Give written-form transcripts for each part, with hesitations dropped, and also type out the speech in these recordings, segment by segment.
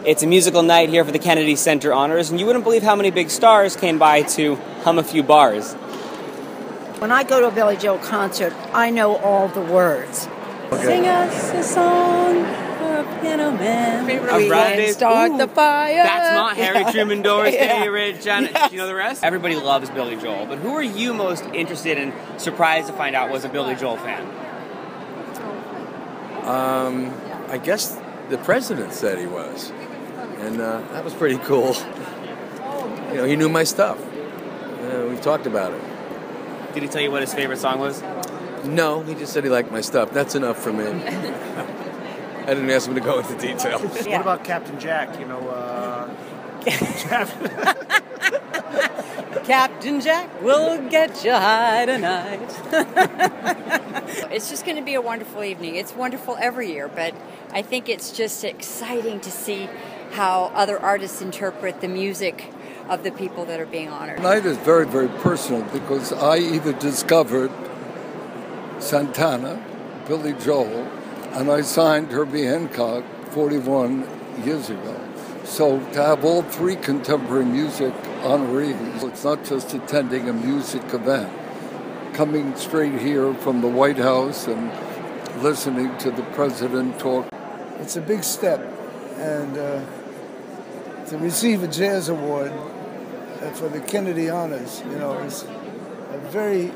It's a musical night here for the Kennedy Center Honors, and you wouldn't believe how many big stars came by to hum a few bars. When I go to a Billy Joel concert, I know all the words. Okay. Sing us a song for a piano man. We can start the fire. That's not Harry Truman, Doris Day, Ridge, Janet. Yes. Do you know the rest? Everybody loves Billy Joel, but who are you most interested in, surprised to find out was a Billy Joel fan? I guess the president said he was. And that was pretty cool. You know, he knew my stuff. We talked about it. Did he tell you what his favorite song was? No, he just said he liked my stuff. That's enough for me. I didn't ask him to go into detail. What about Captain Jack? You know, Captain Jack will get you high tonight. It's just going to be a wonderful evening. It's wonderful every year, but I think it's just exciting to see how other artists interpret the music of the people that are being honored. Tonight is very, very personal because I either discovered Santana, Billy Joel, and I signed Herbie Hancock 41 years ago. So to have all three contemporary music honorees, it's not just attending a music event. Coming straight here from the White House and listening to the president talk. It's a big step, and to receive a jazz award for the Kennedy Honors, you know, is a very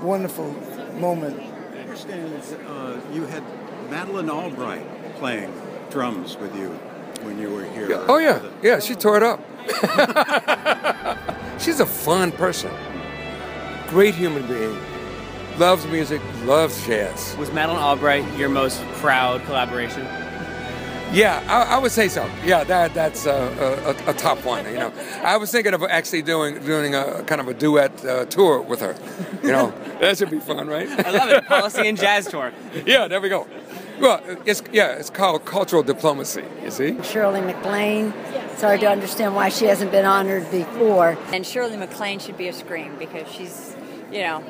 wonderful moment. I understand that you had Madeleine Albright playing drums with you when you were here. Yeah. Oh, yeah. Yeah, she tore it up. She's a fun person. Great human being. Loves music, loves jazz. Was Madeleine Albright your most proud collaboration? Yeah, I would say so. Yeah, that's a top one. You know, I was thinking of actually doing a kind of a duet tour with her. You know, that should be fun, right? I love it. Policy and jazz tour. Yeah, there we go. Well, it's called cultural diplomacy. You see. Shirley MacLaine. It's hard to understand why she hasn't been honored before. And Shirley MacLaine should be a scream because she's, you know,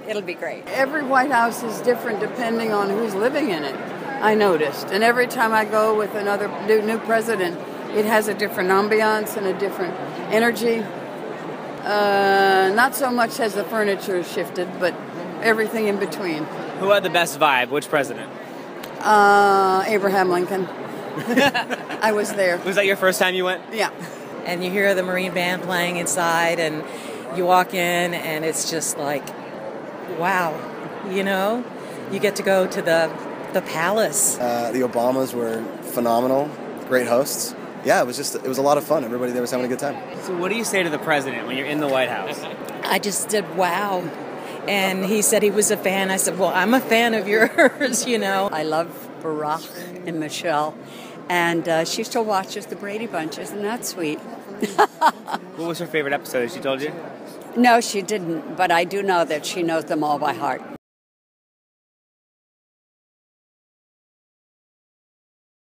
it'll be great. Every White House is different depending on who's living in it, I noticed. And every time I go with another new president, it has a different ambiance and a different energy. Not so much as the furniture shifted, but everything in between. Who had the best vibe? Which president? Abraham Lincoln. I was there. Was that your first time you went? Yeah. And you hear the Marine Band playing inside, and you walk in, and it's just like, wow, you know? You get to go to the palace. The Obamas were phenomenal, great hosts. Yeah, it was a lot of fun. Everybody there was having a good time. So what do you say to the president when you're in the White House? I just did wow. And he said he was a fan. I said, well, I'm a fan of yours, you know. I love Barack and Michelle. And she still watches the Brady Bunch. Isn't that sweet? What was her favorite episode? She told you? No, she didn't. But I do know that she knows them all by heart.